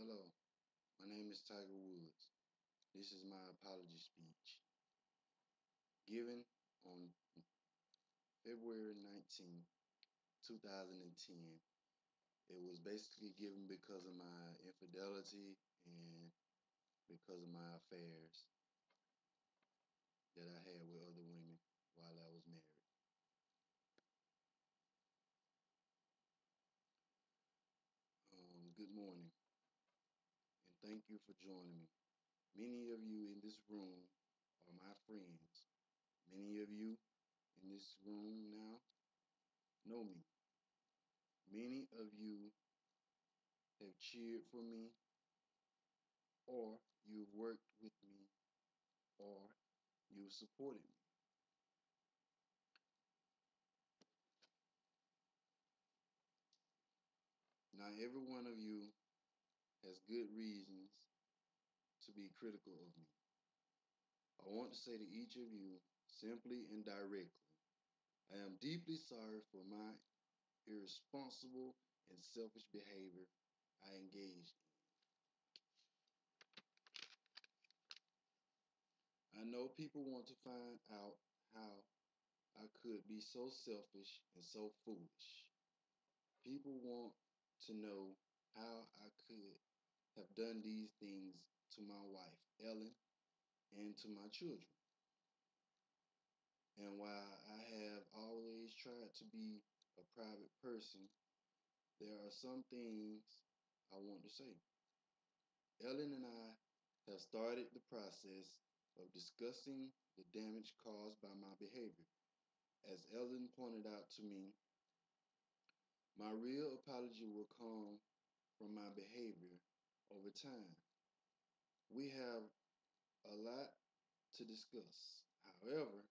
Hello, my name is Tiger Woods. This is my apology speech given on February 19th, 2010. It was basically given because of my infidelity and because of my affairs that I had with other women while I was married. Good morning, and thank you for joining me. Many of you in this room are my friends. Many of you in this room now know me. Many of you have cheered for me, or you've worked with me, or you've supported me. Now, every one of you has good reasons to be critical of me. I want to say to each of you, simply and directly, I am deeply sorry for my irresponsible and selfish behavior I engaged in. I know people want to find out how I could be so selfish and so foolish. People want to know how I could have done these things to my wife, Ellen, and to my children. And while I have always tried to be a private person, there are some things I want to say. Ellen and I have started the process of discussing the damage caused by my behavior. As Ellen pointed out to me, my real apology will come from my behavior over time. We have a lot to discuss. However,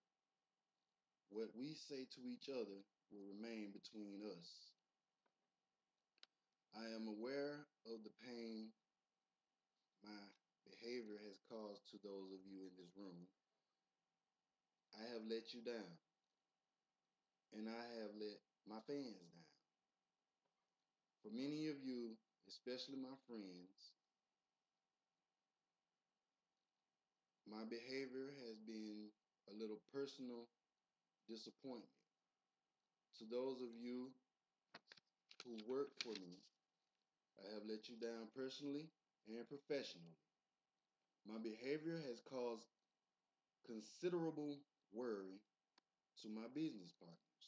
what we say to each other will remain between us. I am aware of the pain my behavior has caused to those of you in this room. I have let you down, and I have let my fans down. For many of you, especially my friends, my behavior has been a little personal disappointment. To those of you who work for me, I have let you down personally and professionally. My behavior has caused considerable worry to my business partners,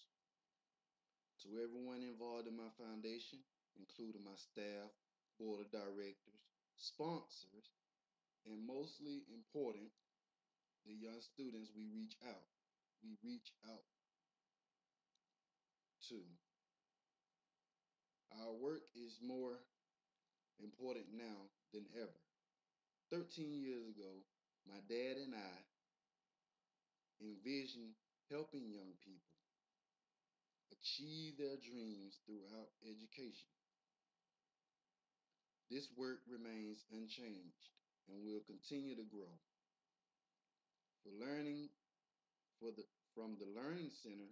to everyone involved in my foundation, including my staff, board of directors, sponsors, and mostly important, the young students we reach out. We reach out to. Our work is more important now than ever. 13 years ago, my dad and I envisioned helping young people achieve their dreams throughout education. This work remains unchanged and will continue to grow. For learning for the from the Learning Center,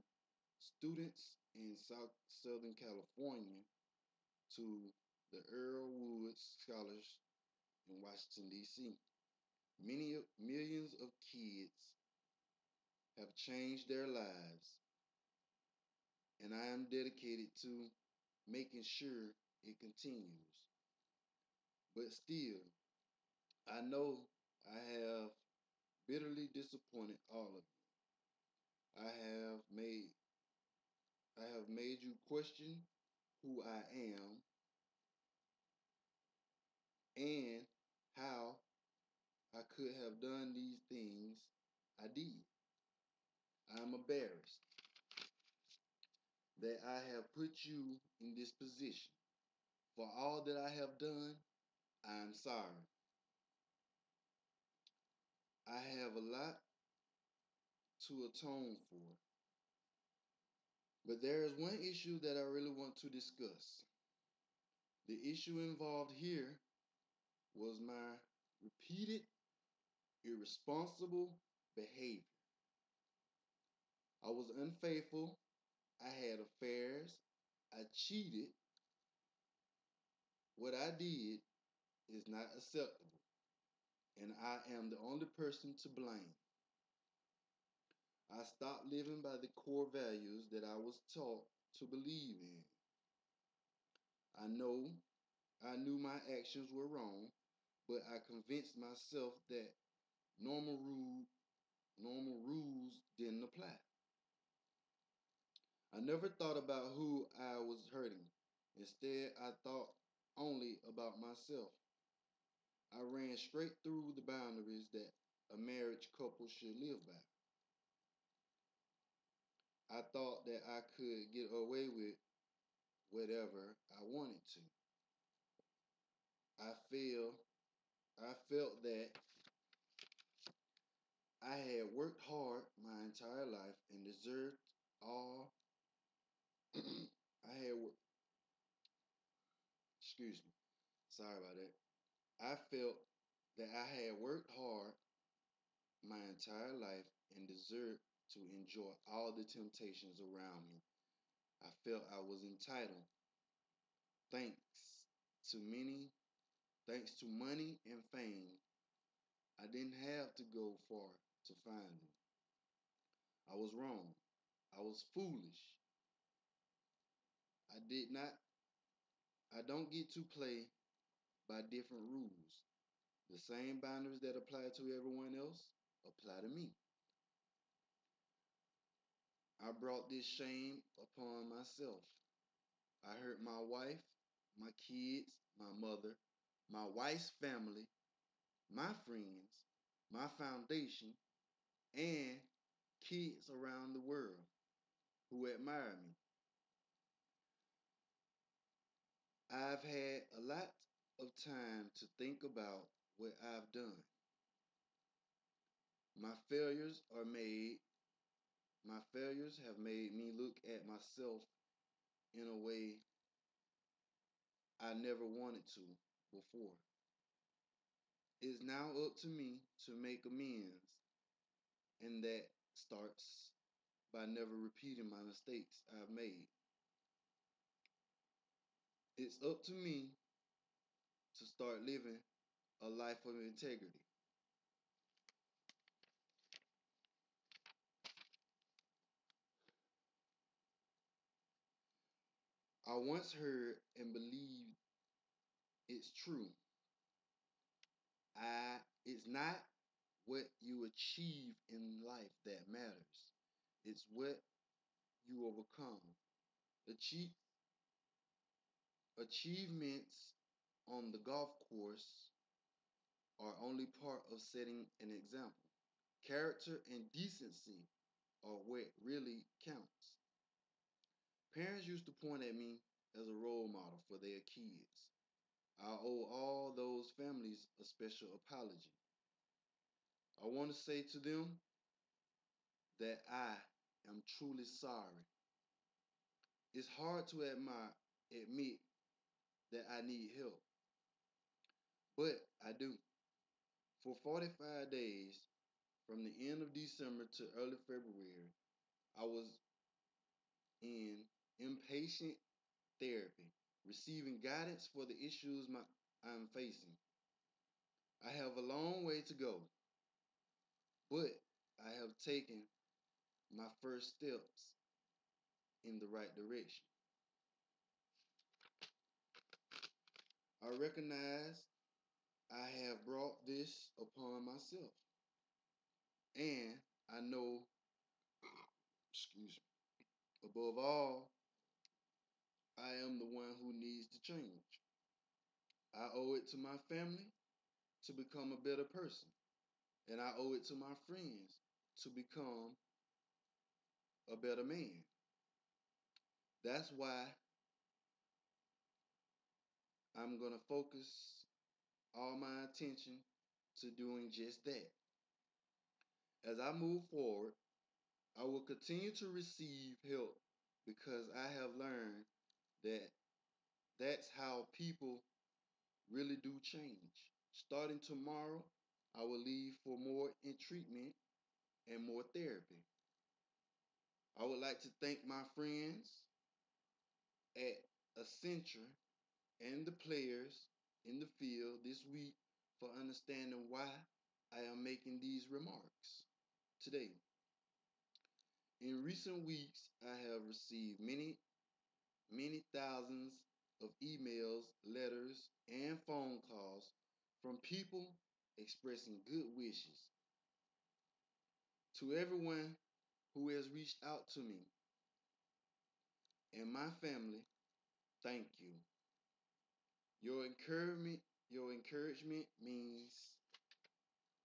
students in Southern California to the Earl Woods Scholars in Washington, D.C. Millions of kids have changed their lives, and I am dedicated to making sure it continues. But still, I know I have bitterly disappointed all of you. I have made I have made you question who I am and how I could have done these things I did. I'm embarrassed that I have put you in this position. For all that I have done, I'm sorry. I have a lot to atone for. But there is one issue that I really want to discuss. The issue involved here was my repeated irresponsible behavior. I was unfaithful. I had affairs. I cheated. What I did is not acceptable, and I am the only person to blame. I stopped living by the core values that I was taught to believe in. I know I knew my actions were wrong, but I convinced myself that normal rule normal rules didn't apply. I never thought about who I was hurting. Instead, I thought only about myself. I ran straight through the boundaries that a marriage couple should live by. I thought that I could get away with whatever I wanted to. I feel I felt that I had worked hard my entire life and deserved all I had excuse me. Sorry about that. I felt that I had worked hard my entire life and deserved to enjoy all the temptations around me. I felt I was entitled thanks to many thanks to money and fame. I didn't have to go far to find them. I was wrong. I was foolish. I did not I don't get to play by different rules. The same boundaries that apply to everyone else apply to me. I brought this shame upon myself. I hurt my wife, my kids, my mother, my wife's family, my friends, my foundation, and kids around the world who admire me. I've had a lot of time to think about what I've done. My failures are made, my failures have made me look at myself in a way I never wanted to before. It's now up to me to make amends, and that starts by never repeating my mistakes I've made. It's up to me to start living a life of integrity. I once heard and believed it's true. It's not what you achieve in life that matters. It's what you overcome. Achie- Achievements on the golf course are only part of setting an example. Character and decency are what really counts. Parents used to point at me as a role model for their kids. I owe all those families a special apology. I want to say to them that I am truly sorry. It's hard to admit that I need help, but I do. For 45 days, from the end of December to early February, I was in inpatient therapy, receiving guidance for the issues I'm facing. I have a long way to go, but I have taken my first steps in the right direction. I recognize I have brought this upon myself, and I know, excuse me, above all, I am the one who needs to change. I owe it to my family to become a better person, and I owe it to my friends to become a better man. That's why I'm going to focus all my attention to doing just that. As I move forward, I will continue to receive help because I have learned that that's how people really do change. Starting tomorrow, I will leave for more in treatment and more therapy. I would like to thank my friends at Accenture and the players in the field this week for understanding why I am making these remarks today. In recent weeks, I have received many thousands of emails, letters, and phone calls from people expressing good wishes. To everyone who has reached out to me and my family, thank you. Your encouragement means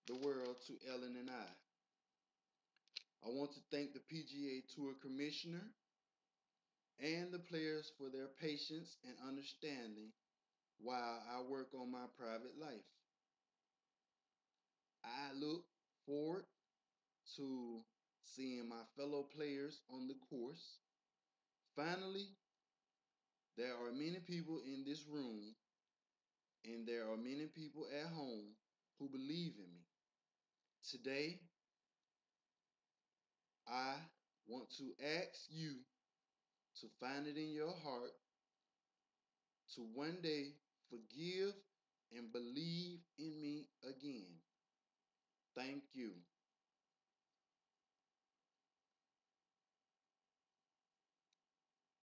the world to Ellen and I. I want to thank the PGA Tour Commissioner and the players for their patience and understanding while I work on my private life. I look forward to seeing my fellow players on the course. Finally, there are many people in this room and there are many people at home who believe in me. Today, I want to ask you to find it in your heart to one day forgive and believe in me again. Thank you.